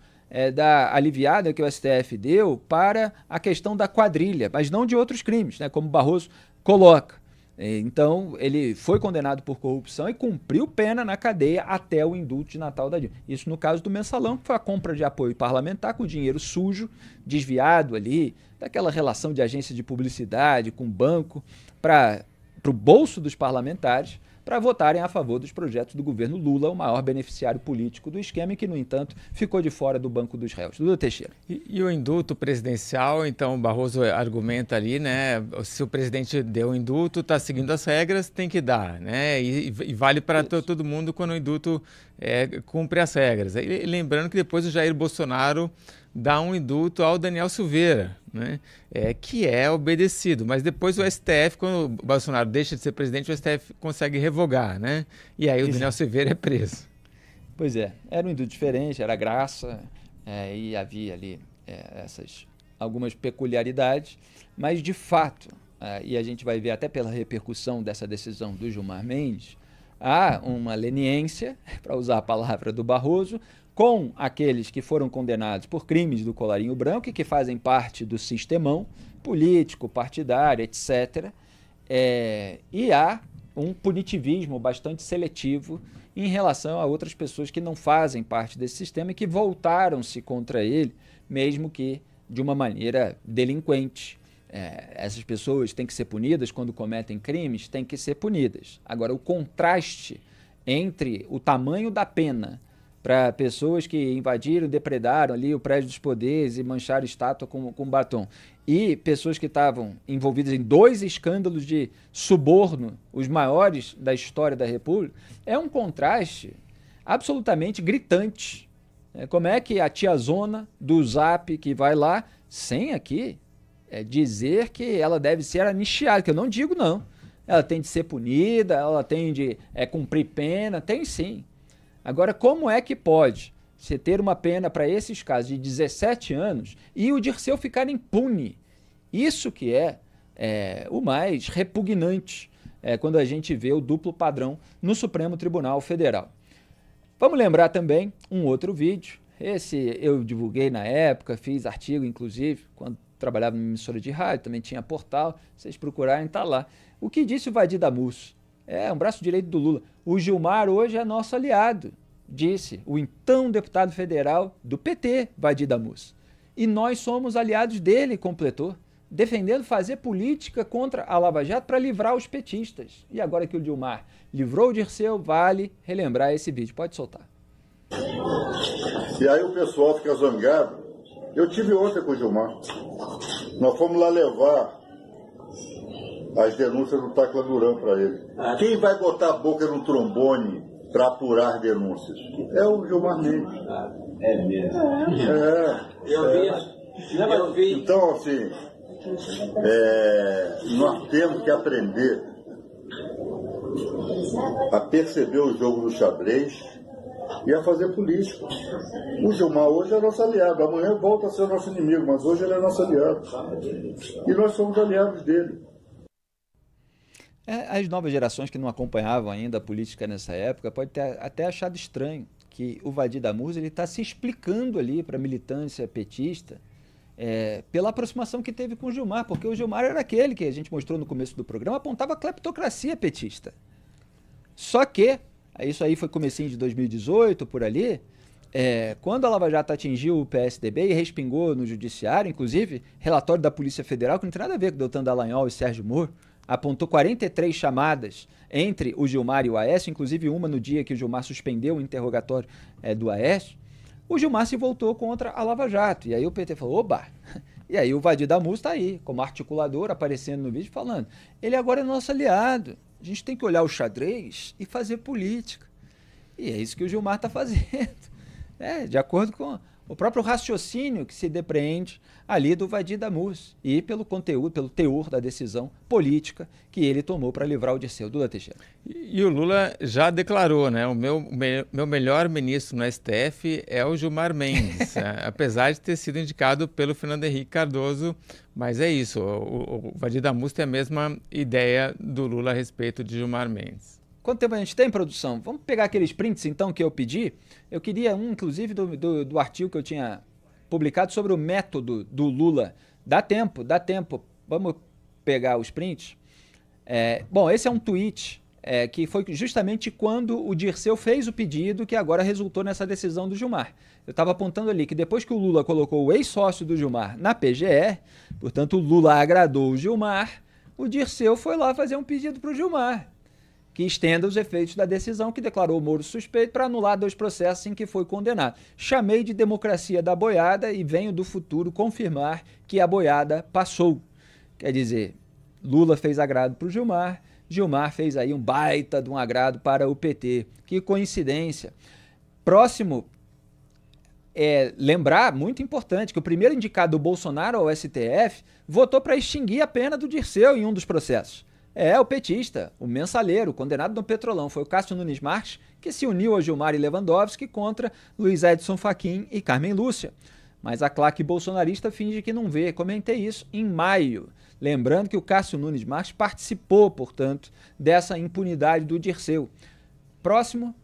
da aliviada que o STF deu para a questão da quadrilha, mas não de outros crimes, né, como o Barroso coloca. Então, ele foi condenado por corrupção e cumpriu pena na cadeia até o indulto de Natal da Dilma. Isso no caso do Mensalão, que foi a compra de apoio parlamentar com dinheiro sujo, desviado ali, daquela relação de agência de publicidade com banco, para o bolso dos parlamentares, para votarem a favor dos projetos do governo Lula, o maior beneficiário político do esquema, e que, no entanto, ficou de fora do banco dos réus. Duda Teixeira. E o indulto presidencial, então, o Barroso argumenta ali, né? Se o presidente deu o indulto, está seguindo as regras, tem que dar, né? E vale para todo mundo quando o indulto cumpre as regras. E lembrando que depois o Jair Bolsonaro dá um indulto ao Daniel Silveira, né? Que é obedecido, mas depois o STF, quando o Bolsonaro deixa de ser presidente, o STF consegue revogar, né? E aí o Daniel Silveira é preso. Pois era um indulto diferente, era graça, e havia ali essas algumas peculiaridades, mas de fato, e a gente vai ver até pela repercussão dessa decisão do Gilmar Mendes, há uma leniência, para usar a palavra do Barroso, com aqueles que foram condenados por crimes do colarinho branco e que fazem parte do sistemão político, partidário, etc. E há um punitivismo bastante seletivo em relação a outras pessoas que não fazem parte desse sistema e que voltaram-se contra ele, mesmo que de uma maneira delinquente. Essas pessoas têm que ser punidas quando cometem crimes, têm que ser punidas. Agora, o contraste entre o tamanho da pena para pessoas que invadiram, depredaram ali o prédio dos poderes e mancharam estátua com batom, e pessoas que estavam envolvidas em 2 escândalos de suborno, os maiores da história da República, é um contraste absolutamente gritante. Como é que a tiazona do Zap que vai lá, sem aqui dizer que ela deve ser anistiada, que eu não digo não. Ela tem de ser punida, ela tem de cumprir pena, tem sim. Agora, como é que pode você ter uma pena para esses casos de 17 anos e o Dirceu ficar impune? Isso que é o mais repugnante quando a gente vê o duplo padrão no Supremo Tribunal Federal. Vamos lembrar também um outro vídeo. Esse eu divulguei na época, fiz artigo, inclusive, quando trabalhava numa emissora de rádio, também tinha portal. Vocês procurarem, está lá. O que disse o Vadir Damus? Um braço direito do Lula. O Gilmar hoje é nosso aliado, disse o então deputado federal do PT, Vadir Damus. E nós somos aliados dele, completou, defendendo fazer política contra a Lava Jato para livrar os petistas. E agora que o Gilmar livrou o Dirceu, vale relembrar esse vídeo. Pode soltar. E aí o pessoal fica zangado. Eu tive ontem com o Gilmar. Nós fomos lá levar as denúncias do Tacla Duran para ele. Quem vai botar a boca no trombone para apurar as denúncias? É o Gilmar Mendes. É mesmo. Eu vi. Então, assim, nós temos que aprender a perceber o jogo do xadrez e a fazer política. O Gilmar hoje é nosso aliado, amanhã volta a ser nosso inimigo, mas hoje ele é nosso aliado. E nós somos aliados dele. As novas gerações que não acompanhavam ainda a política nessa época podem ter até achado estranho que o Vadir Damus está se explicando ali para a militância petista pela aproximação que teve com o Gilmar, porque o Gilmar era aquele que a gente mostrou no começo do programa, apontava a cleptocracia petista. Só que, isso aí foi comecinho de 2018, por ali, quando a Lava Jato atingiu o PSDB e respingou no judiciário, inclusive relatório da Polícia Federal, que não tem nada a ver com o Deltan Dallagnol e Sérgio Moro, apontou 43 chamadas entre o Gilmar e o Aécio, inclusive uma no dia que o Gilmar suspendeu o interrogatório do Aécio, o Gilmar se voltou contra a Lava Jato. E aí o PT falou, oba! E aí o Vadir Damus está aí, como articulador, aparecendo no vídeo, falando, ele agora é nosso aliado, a gente tem que olhar o xadrez e fazer política. E é isso que o Gilmar está fazendo, de acordo com o próprio raciocínio que se depreende ali do Vadir Damus e pelo conteúdo, pelo teor da decisão política que ele tomou para livrar o Dirceu. Lula Teixeira. E o Lula já declarou, né? O meu melhor ministro no STF é o Gilmar Mendes, apesar de ter sido indicado pelo Fernando Henrique Cardoso, mas é isso, o Vadir Damus tem a mesma ideia do Lula a respeito de Gilmar Mendes. Quanto tempo a gente tem, produção? Vamos pegar aqueles prints, então, que eu pedi. Eu queria inclusive, do artigo que eu tinha publicado sobre o método do Lula. Dá tempo. Vamos pegar os prints. Bom, esse é um tweet que foi justamente quando o Dirceu fez o pedido que agora resultou nessa decisão do Gilmar. Eu estava apontando ali que depois que o Lula colocou o ex-sócio do Gilmar na PGR, portanto, o Lula agradou o Gilmar, o Dirceu foi lá fazer um pedido para o Gilmar, que estenda os efeitos da decisão que declarou o Moro suspeito para anular 2 processos em que foi condenado. Chamei de democracia da boiada e venho do futuro confirmar que a boiada passou. Quer dizer, Lula fez agrado para o Gilmar, Gilmar fez aí um baita de um agrado para o PT. Que coincidência. Próximo, lembrar, muito importante, que o primeiro indicado do Bolsonaro ao STF votou para extinguir a pena do Dirceu em um dos processos. O petista, o mensaleiro, condenado no Petrolão, foi o Cássio Nunes Marques, que se uniu a Gilmar e Lewandowski contra Luiz Edson Fachin e Carmen Lúcia. Mas a claque bolsonarista finge que não vê. Comentei isso em maio. Lembrando que o Cássio Nunes Marques participou, portanto, dessa impunidade do Dirceu. Próximo.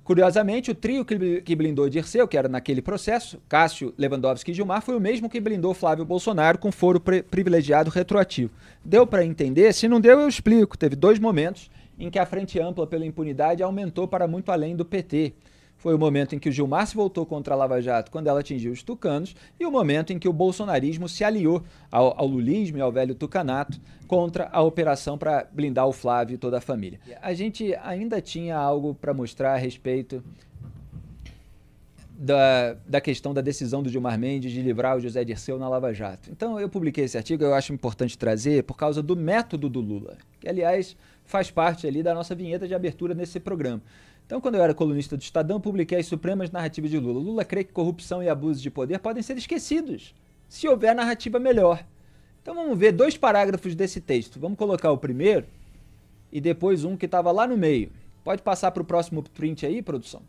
Curiosamente, o trio que blindou Dirceu, que era naquele processo, Cássio, Lewandowski e Gilmar, foi o mesmo que blindou Flávio Bolsonaro com foro privilegiado retroativo. Deu para entender? Se não deu, eu explico. Teve 2 momentos em que a Frente Ampla pela Impunidade aumentou para muito além do PT. Foi o momento em que o Gilmar se voltou contra a Lava Jato quando ela atingiu os tucanos e o momento em que o bolsonarismo se aliou ao lulismo e ao velho tucanato contra a operação para blindar o Flávio e toda a família. A gente ainda tinha algo para mostrar a respeito da questão da decisão do Gilmar Mendes de livrar o José Dirceu na Lava Jato. Então eu publiquei esse artigo, eu acho importante trazer por causa do método do Lula, que aliás faz parte ali da nossa vinheta de abertura nesse programa. Então, quando eu era colunista do Estadão, publiquei as supremas narrativas de Lula. Lula crê que corrupção e abuso de poder podem ser esquecidos, se houver narrativa melhor. Então vamos ver 2 parágrafos desse texto. Vamos colocar o primeiro e depois um que estava lá no meio. Pode passar para o próximo print aí, produção?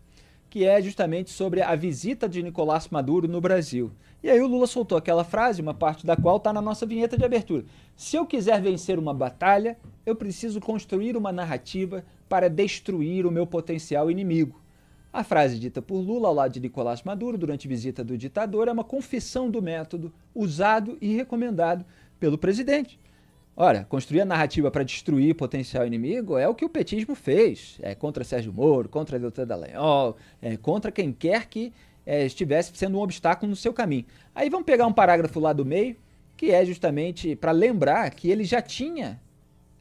Que é justamente sobre a visita de Nicolás Maduro no Brasil. E aí o Lula soltou aquela frase, uma parte da qual está na nossa vinheta de abertura. Se eu quiser vencer uma batalha, eu preciso construir uma narrativa para destruir o meu potencial inimigo. A frase dita por Lula ao lado de Nicolás Maduro durante visita do ditador é uma confissão do método usado e recomendado pelo presidente. Ora, construir a narrativa para destruir potencial inimigo é o que o petismo fez. Contra Sérgio Moro, contra Deltan Dallagnol, contra quem quer que estivesse sendo um obstáculo no seu caminho. Aí vamos pegar um parágrafo lá do meio, que é justamente para lembrar que ele já tinha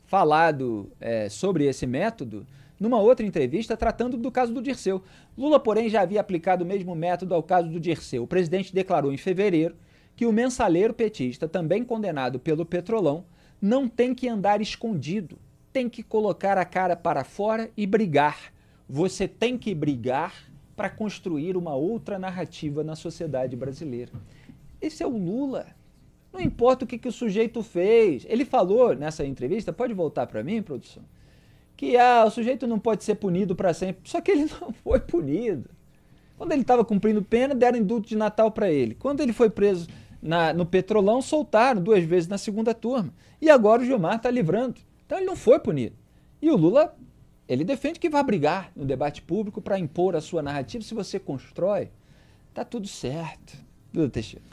falado sobre esse método numa outra entrevista tratando do caso do Dirceu. Lula, porém, já havia aplicado o mesmo método ao caso do Dirceu. O presidente declarou em fevereiro que o mensaleiro petista, também condenado pelo Petrolão, não tem que andar escondido, tem que colocar a cara para fora e brigar. Você tem que brigar para construir uma outra narrativa na sociedade brasileira. Esse é o Lula. Não importa o que o sujeito fez. Ele falou nessa entrevista, pode voltar para mim, produção, que o sujeito não pode ser punido para sempre. Só que ele não foi punido. Quando ele estava cumprindo pena, deram indulto de Natal para ele. Quando ele foi preso no Petrolão, soltaram 2 vezes na segunda turma. E agora o Gilmar está livrando. Então ele não foi punido. E o Lula, ele defende que vai brigar no debate público para impor a sua narrativa. Se você constrói, tá tudo certo. Lula Teixeira.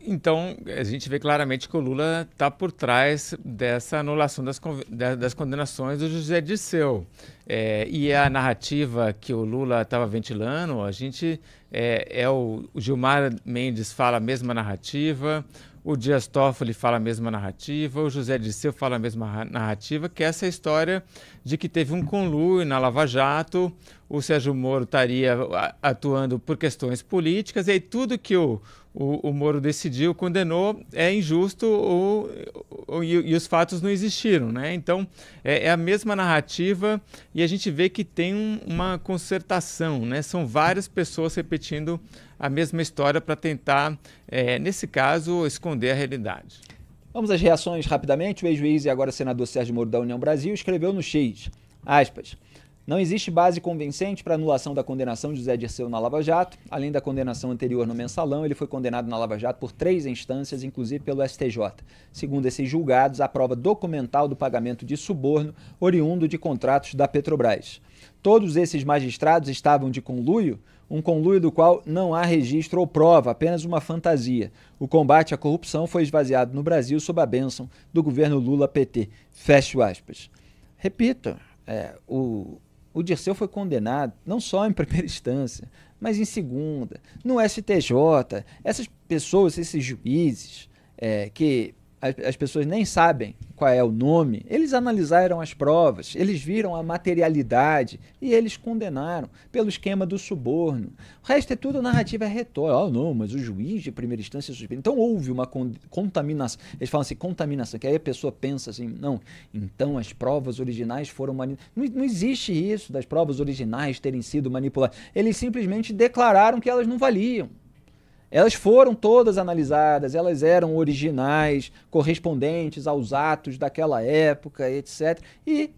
Então, a gente vê claramente que o Lula está por trás dessa anulação das condenações do José Dirceu. E a narrativa que o Lula estava ventilando, a gente o Gilmar Mendes fala a mesma narrativa, o Dias Toffoli fala a mesma narrativa, o José Dirceu fala a mesma narrativa, que é essa história de que teve um conluio na Lava Jato, o Sérgio Moro estaria atuando por questões políticas, e aí tudo que o Moro decidiu, condenou, é injusto e os fatos não existiram, né? Então, é a mesma narrativa e a gente vê que tem uma concertação, né? São várias pessoas repetindo a mesma história para tentar, nesse caso, esconder a realidade. Vamos às reações rapidamente. O ex-juiz e agora senador Sérgio Moro da União Brasil escreveu no X, aspas, não existe base convincente para anulação da condenação de José Dirceu na Lava Jato. Além da condenação anterior no Mensalão, ele foi condenado na Lava Jato por 3 instâncias, inclusive pelo STJ. Segundo esses julgados, há prova documental do pagamento de suborno oriundo de contratos da Petrobras. Todos esses magistrados estavam de conluio, um conluio do qual não há registro ou prova, apenas uma fantasia. O combate à corrupção foi esvaziado no Brasil sob a bênção do governo Lula-PT. Fecho aspas. Repito, o Dirceu foi condenado não só em primeira instância, mas em segunda, no STJ. Essas pessoas, esses juízes, que as pessoas nem sabem qual é o nome, eles analisaram as provas, eles viram a materialidade e eles condenaram pelo esquema do suborno. O resto é tudo narrativa retórica. Não, mas o juiz de primeira instância suspeita. Então houve uma contaminação. Eles falam assim, contaminação, que aí a pessoa pensa assim, não, então as provas originais foram manipuladas. Não existe isso das provas originais terem sido manipuladas. Eles simplesmente declararam que elas não valiam. Elas foram todas analisadas, elas eram originais, correspondentes aos atos daquela época, etc. E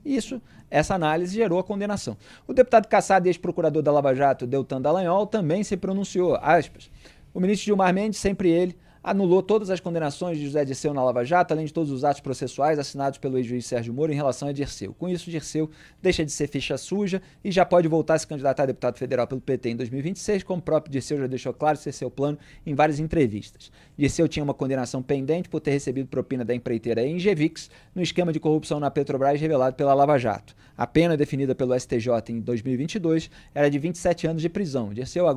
essa análise gerou a condenação. O deputado cassado e ex-procurador da Lava Jato, Deltan Dallagnol, também se pronunciou, aspas, o ministro Gilmar Mendes, sempre ele, anulou todas as condenações de José Dirceu na Lava Jato, além de todos os atos processuais assinados pelo ex-juiz Sérgio Moro em relação a Dirceu. Com isso, Dirceu deixa de ser ficha suja e já pode voltar a se candidatar a deputado federal pelo PT em 2026, como o próprio Dirceu já deixou claro ser seu plano em várias entrevistas. Dirceu tinha uma condenação pendente por ter recebido propina da empreiteira Engevix no esquema de corrupção na Petrobras revelado pela Lava Jato. A pena definida pelo STJ em 2022 era de 27 anos de prisão. Dirceu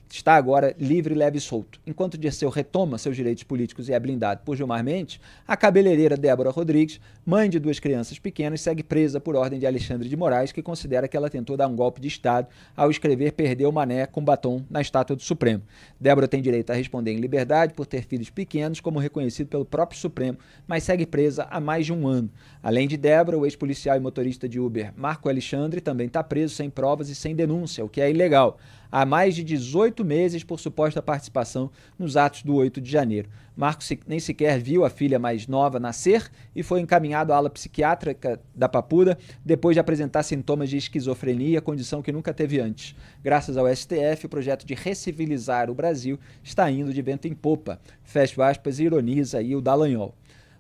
está agora livre, leve e solto. Enquanto Dirceu retoma seus direitos políticos e é blindado por Gilmar Mendes, a cabeleireira Débora Rodrigues, mãe de 2 crianças pequenas, segue presa por ordem de Alexandre de Moraes, que considera que ela tentou dar um golpe de Estado ao escrever "Perdeu Mané" com batom na estátua do Supremo. Débora tem direito a responder em liberdade por ter filhos pequenos, como reconhecido pelo próprio Supremo, mas segue presa há mais de 1 ano. Além de Débora, o ex-policial e motorista de Uber Marco Alexandre também está preso sem provas e sem denúncia, o que é ilegal, há mais de 18 meses por suposta participação nos atos do 8 de janeiro. Marco nem sequer viu a filha mais nova nascer e foi encaminhado à ala psiquiátrica da Papuda depois de apresentar sintomas de esquizofrenia, condição que nunca teve antes. Graças ao STF, o projeto de recivilizar o Brasil está indo de vento em popa. Fecho aspas, ironiza aí o Dallagnol.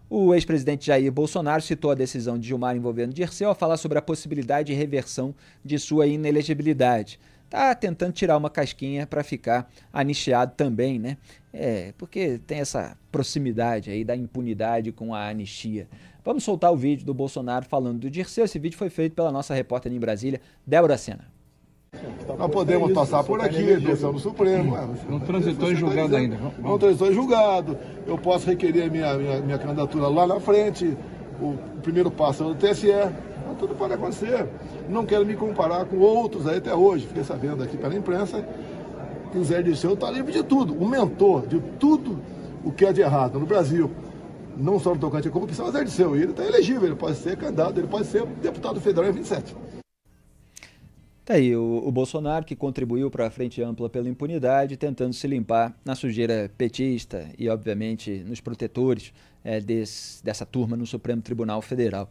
O ex-presidente Jair Bolsonaro citou a decisão de Gilmar envolvendo Dirceu ao falar sobre a possibilidade de reversão de sua inelegibilidade. Tá tentando tirar uma casquinha para ficar anistiado também, né? Porque tem essa proximidade aí da impunidade com a anistia. Vamos soltar o vídeo do Bolsonaro falando do Dirceu. Esse vídeo foi feito pela nossa repórter em Brasília, Débora Sena. Nós podemos passar por aqui, decisão do Supremo. Não transitou em julgado ainda. Não transitou em julgado. Eu posso requerer minha candidatura lá na frente. O primeiro passo é do TSE. Tudo pode acontecer. Não quero me comparar com outros aí até hoje. Fiquei sabendo aqui pela imprensa que o Zé Dirceu está livre de tudo. O mentor de tudo o que é de errado no Brasil. Não só no tocante à corrupção, mas o Zé Dirceu. Ele está elegível, ele pode ser candidato, ele pode ser deputado federal em 27. Tá aí o Bolsonaro, que contribuiu para a Frente Ampla pela Impunidade, tentando se limpar na sujeira petista e, obviamente, nos protetores dessa turma no Supremo Tribunal Federal.